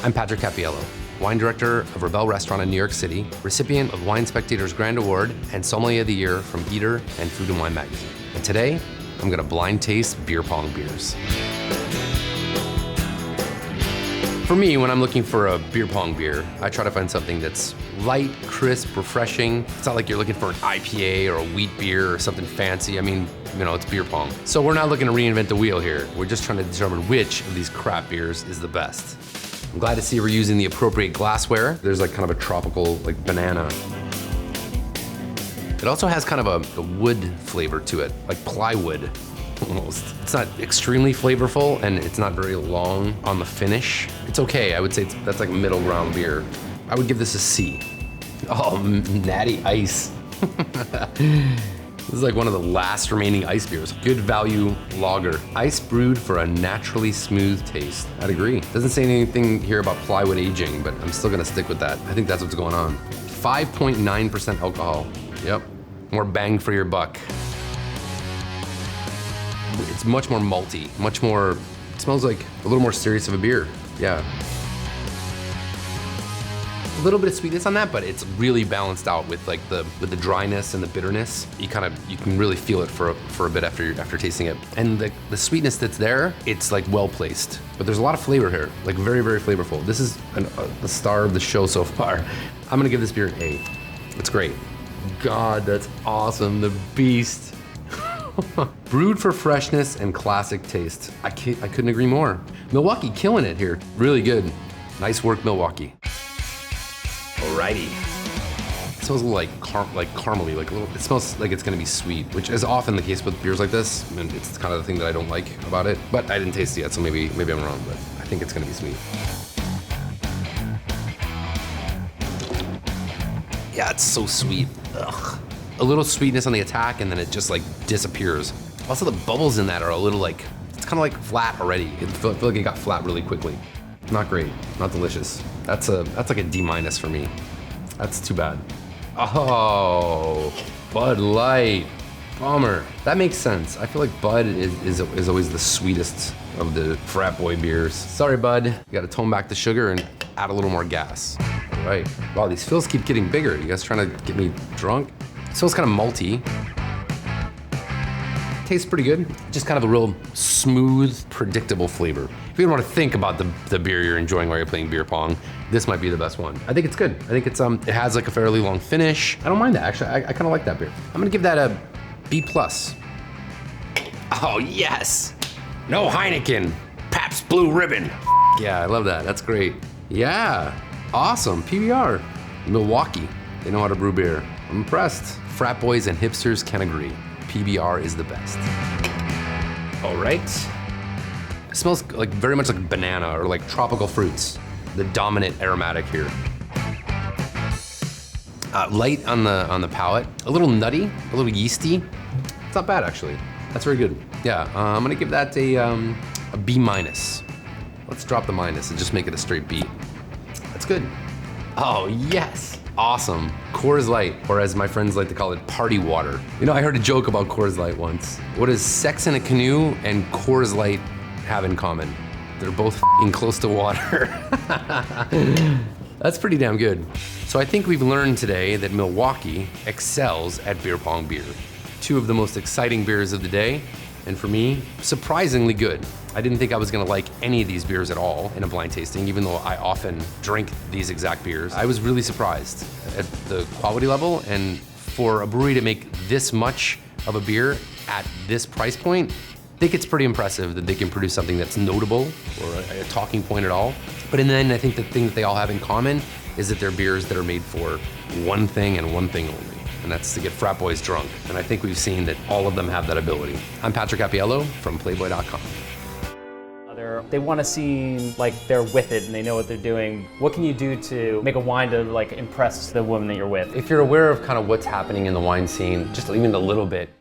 I'm Patrick Cappiello, wine director of Rebelle restaurant in New York City, recipient of Wine Spectator's Grand Award, and Sommelier of the Year from Eater and Food and Wine magazine. And today, I'm gonna blind taste beer pong beers. For me, when I'm looking for a beer pong beer, I try to find something that's light, crisp, refreshing. It's not like you're looking for an IPA or a wheat beer or something fancy. I mean, you know, it's beer pong. So we're not looking to reinvent the wheel here. We're just trying to determine which of these crap beers is the best. I'm glad to see we're using the appropriate glassware. There's like kind of a tropical, like banana. It also has kind of a wood flavor to it, like plywood. Almost. It's not extremely flavorful and it's not very long on the finish. It's okay, I would say that's like a middle ground beer. I would give this a C. Oh, Natty Ice. This is like one of the last remaining ice beers. Good value lager. Ice brewed for a naturally smooth taste. I'd agree. Doesn't say anything here about plywood aging, but I'm still gonna stick with that. I think that's what's going on. 5.9% alcohol. Yep, more bang for your buck. It's much more malty, much more, it smells like a little more serious of a beer. Yeah. A little bit of sweetness on that, but it's really balanced out with like the dryness and the bitterness. You can really feel it for a bit after tasting it. And the sweetness that's there, it's like well placed. But there's a lot of flavor here, like very, very flavorful. This is the star of the show so far. I'm gonna give this beer an A. It's great. God, that's awesome, the beast. Brewed for freshness and classic taste. I couldn't agree more. Milwaukee killing it here. Really good. Nice work, Milwaukee. Alrighty. It smells a little like caramely, like a little. It smells like it's gonna be sweet, which is often the case with beers like this. And it's kind of the thing that I don't like about it. But I didn't taste it yet, so maybe I'm wrong. But I think it's gonna be sweet. Yeah, it's so sweet. Ugh. A little sweetness on the attack, and then it just like disappears. Also, the bubbles in that are a little like, it's kind of like flat already. I feel like it got flat really quickly. Not great, not delicious. That's like a D- for me. That's too bad. Oh, Bud Light, bummer. That makes sense. I feel like Bud is always the sweetest of the frat boy beers. Sorry, Bud. You gotta tone back the sugar and add a little more gas. All right. Wow, these fills keep getting bigger. You guys trying to get me drunk? It smells kind of malty. Tastes pretty good. Just kind of a real smooth, predictable flavor. If you want to think about the beer you're enjoying while you're playing beer pong, this might be the best one. I think it's good. I think it has like a fairly long finish. I don't mind that, actually. I kind of like that beer. I'm gonna give that a B+. Oh, yes. No Heineken. Pabst Blue Ribbon. Yeah, I love that. That's great. Yeah, awesome. PBR. Milwaukee. They know how to brew beer. I'm impressed. Frat boys and hipsters can agree. PBR is the best. All right. It smells like very much like banana or like tropical fruits. The dominant aromatic here. Light on the palate. A little nutty, a little yeasty. It's not bad actually. That's very good. Yeah, I'm gonna give that a B-. Let's drop the minus and just make it a straight B. That's good. Oh yes. Awesome. Coors Light, or as my friends like to call it, party water. You know, I heard a joke about Coors Light once. What does sex in a canoe and Coors Light have in common? They're both f***ing close to water. That's pretty damn good. So I think we've learned today that Milwaukee excels at beer pong beer. Two of the most exciting beers of the day, and for me, surprisingly good. I didn't think I was gonna like any of these beers at all in a blind tasting, even though I often drink these exact beers. I was really surprised at the quality level, and for a brewery to make this much of a beer at this price point, I think it's pretty impressive that they can produce something that's notable or a talking point at all. But then I think the thing that they all have in common is that they're beers that are made for one thing and one thing only, and that's to get frat boys drunk. And I think we've seen that all of them have that ability. I'm Patrick Cappiello from Playboy.com. They want to seem like they're with it and they know what they're doing. What can you do to make a wine to like impress the woman that you're with? If you're aware of kind of what's happening in the wine scene, just even a little bit,